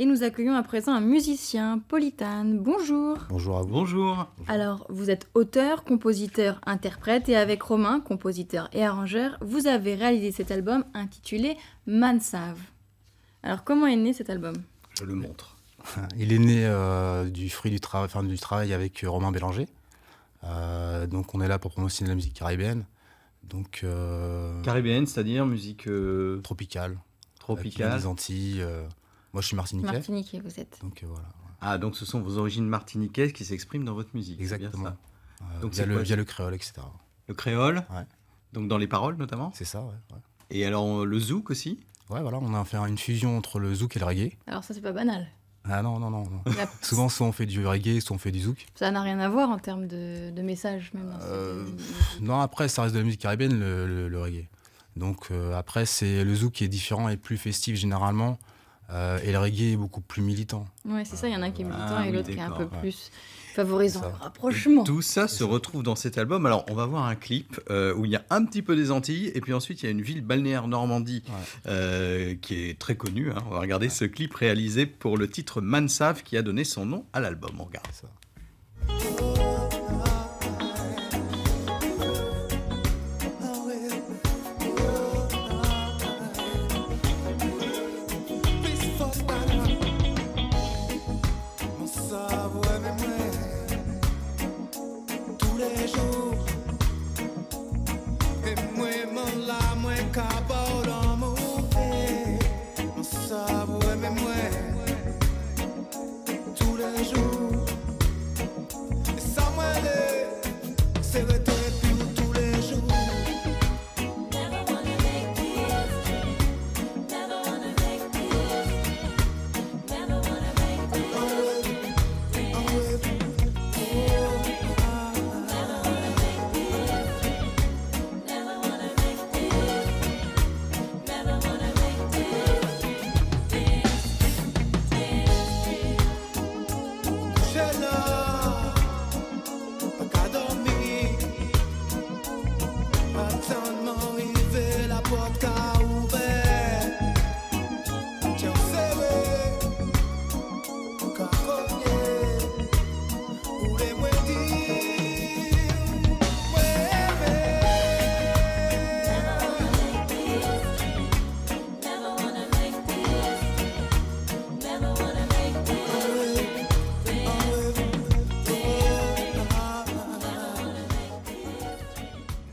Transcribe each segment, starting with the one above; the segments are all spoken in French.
Et nous accueillons à présent un musicien, Polytane. Bonjour. Bonjour à vous. Bonjour. Alors, vous êtes auteur, compositeur, interprète et avec Romain, compositeur et arrangeur, vous avez réalisé cet album intitulé Mansave. Alors, comment est né cet album ? Je le montre. Il est né du fruit du travail avec Romain Bélanger. Donc on est là pour promotionner la musique caribéenne. Donc, Caribéenne, c'est-à-dire musique tropicale. tropicale. Des Antilles. Moi je suis martiniquais. Martiniquais, vous êtes. Donc voilà. Ah, donc ce sont vos origines martiniquaises qui s'expriment dans votre musique. Exactement. C'est bien ça. Donc Via le créole, etc. Le créole, Ouais. donc dans les paroles notamment. C'est ça, ouais. Et alors le zouk aussi. Ouais, voilà, on a fait une fusion entre le zouk et le reggae. Alors ça, c'est pas banal. Ah non. La- Souvent, soit on fait du reggae, soit on fait du zouk. Ça n'a rien à voir en termes de message, même. Non, après, ça reste de la musique caribéenne, le reggae. Donc après, c'est le zouk qui est différent et plus festif généralement. Et le reggae est beaucoup plus militant. Ouais, c'est ça, il y en a un qui est militant Ah et oui, l'autre qui est un peu d'accord. plus favorisant Ça. le rapprochement. Tout ça se retrouve dans cet album. Alors, on va voir un clip où il y a un petit peu des Antilles, et puis ensuite, il y a une ville balnéaire Normandie qui est très connue. Hein. On va regarder ce clip réalisé pour le titre Mansave qui a donné son nom à l'album. On regarde. C'est ça.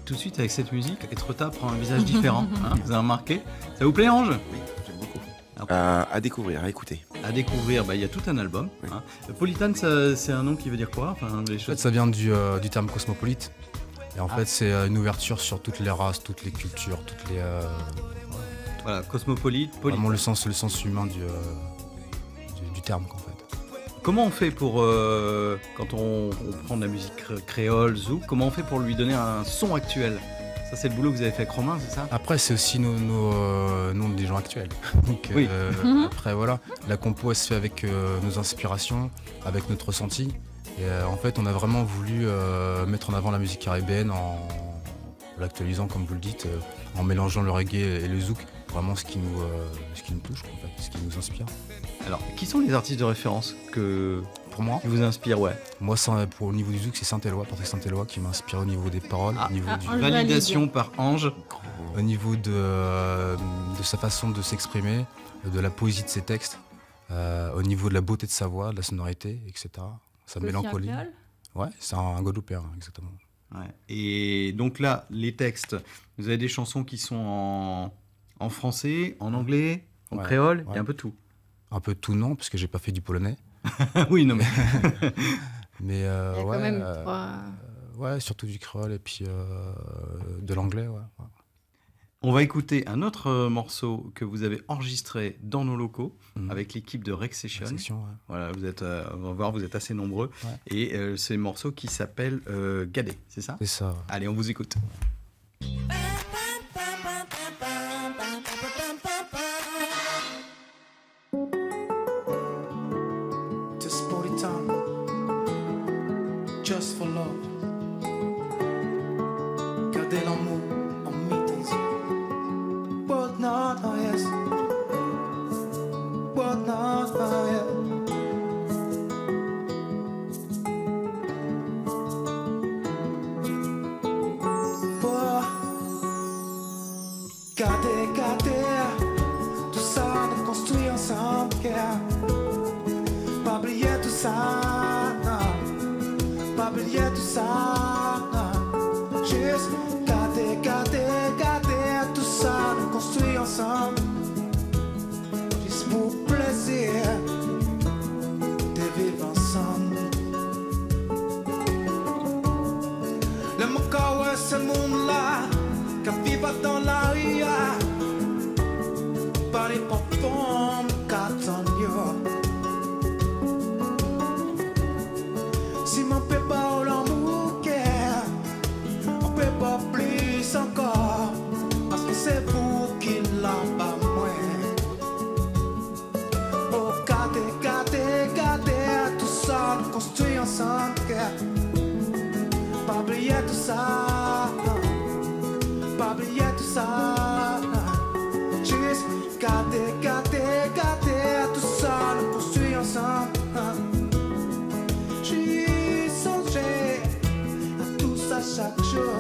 Tout de suite, avec cette musique, Etretat prend un visage différent. Hein, vous avez remarqué ? Ça vous plaît, Ange ? Oui, j'aime beaucoup. Alors, À découvrir, à écouter. à découvrir, il y a tout un album. Oui. Hein. Polytane, c'est un nom qui veut dire quoi ? Enfin, les En fait, choses... ça vient du terme cosmopolite. Et en fait, c'est une ouverture sur toutes les races, toutes les cultures, toutes les. Voilà, cosmopolite, Vraiment le sens humain du terme, en fait. Comment on fait pour, quand on prend de la musique créole, zouk, comment on fait pour lui donner un son actuel ? Ça, c'est le boulot que vous avez fait avec Romain, c'est ça ? Après, c'est aussi nos noms des gens actuels. Donc, Oui. Après, voilà, la compo, elle se fait avec nos inspirations, avec notre ressenti. Et en fait, on a vraiment voulu mettre en avant la musique caribéenne en l'actualisant, comme vous le dites, en mélangeant le reggae et le zouk. Vraiment ce qui nous touche, en fait, ce qui nous inspire. Alors, qui sont les artistes de référence Pour moi, qui vous inspirent, ouais. au niveau du zouk, c'est Saint-Éloi, Patrick Saint-Éloi, qui m'a inspiré au niveau des paroles, au niveau du Ange Validation par Ange. au niveau de sa façon de s'exprimer, de la poésie de ses textes, au niveau de la beauté de sa voix, de la sonorité, etc. Sa mélancolie. Ouais, c'est un Guadeloupéen, exactement. Ouais. Et donc là, les textes, vous avez des chansons qui sont en français, en anglais, en Ouais, créole, il y ouais. a un peu tout. Un peu tout non, parce que j'ai pas fait du polonais. Oui, non mais... Mais Il y a ouais, quand même trois... ouais, surtout du créole et puis de l'anglais, ouais. On va écouter un autre morceau que vous avez enregistré dans nos locaux avec l'équipe de Rex Session. Section, ouais. Voilà, vous êtes, on va voir, vous êtes assez nombreux. Ouais. Et c'est un morceau qui s'appelle Gadé, c'est ça ? C'est ça. Ouais. Allez, on vous écoute. This Polytane, just for love. Gardez l'amour en meetings. But not, oh yes. But not, ça. Juste garder, garder, garder tout ça, nous construire ensemble. Juste pour plaisir de vivre ensemble. Le mon ouais, ce monde-là, qui vit dans la rue, par les pompons, qu'attendent. Si mon peut pas l'amour, on peut pas plus encore, parce que c'est vous qui l'en pas moins. Oh, gardez, gardez, gardez tout ça, nous construire ensemble. Pas oublier tout ça, pas oublier tout ça. Juste garder, garder, garder tout ça, nous construire ensemble. J'y songeais à tout ça chaque jour.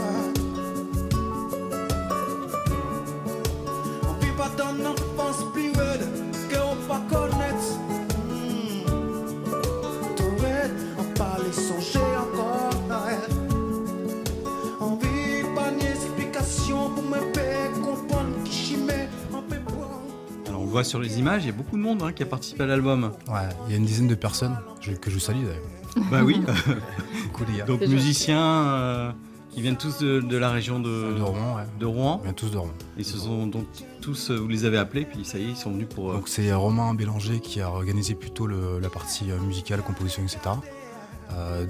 On vit pas dans une enfance plus rude qu'on pas connaître. Tout red, on parlait, songer encore. On vit pas d'explication pour me faire comprendre qui chimère. On peut voir. Alors on voit sur les images, il y a beaucoup de monde qui a participé à l'album. Ouais, il y a une dizaine de personnes que je salue d'ailleurs. Bah oui. Coucou les gars. Donc C'est musiciens qui viennent tous de la région De Rouen, ouais. de Rouen. On vient tous de Rouen. Ils se sont donc tous, vous les avez appelés, puis ça y est, ils sont venus pour. Donc c'est Romain Bélanger qui a organisé plutôt la partie musicale, composition, etc.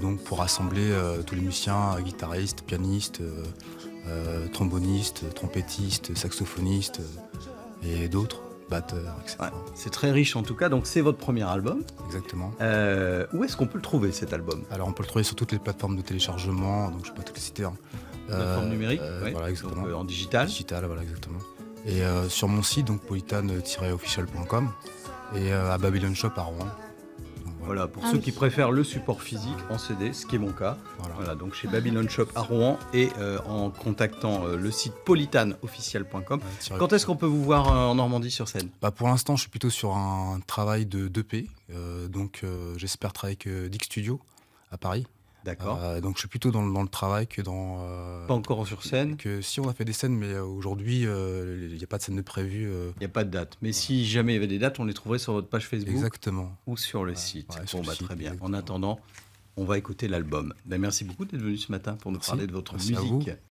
Donc pour rassembler tous les musiciens, guitaristes, pianistes, trombonistes, trompettistes, saxophonistes et d'autres, batteurs, etc. Ouais, c'est très riche en tout cas, donc c'est votre premier album. Exactement. Où est-ce qu'on peut le trouver cet album? Alors on peut le trouver sur toutes les plateformes de téléchargement, donc je ne vais pas toutes les citer. Plateforme numérique, ouais. Voilà, exactement. Donc, en digital. Digital, voilà, exactement. Et sur mon site, donc polytane-official.com et à Babylon Shop à Rouen. Donc, Voilà, pour Ah ceux oui. qui préfèrent le support physique en CD, ce qui est mon cas. Voilà. Voilà, donc chez Babylon Shop à Rouen et en contactant le site polytaneofficial.com. Quand est-ce qu'on peut vous voir en Normandie sur scène? Bah, pour l'instant, je suis plutôt sur un travail de 2P. Donc j'espère travailler avec Dick Studio à Paris. D'accord. Donc je suis plutôt dans le travail que dans... Pas encore sur scène. que si on a fait des scènes, mais aujourd'hui, il n'y a pas de scène de prévue. Il n'y a pas de date. Mais si jamais il y avait des dates, on les trouverait sur votre page Facebook Exactement. ou sur le site. ouais, sur Bon, le bah, site, très bien. En exactement. attendant, on va écouter l'album. Ben, merci beaucoup d'être venu ce matin pour nous Merci. parler de votre Merci à vous. musique.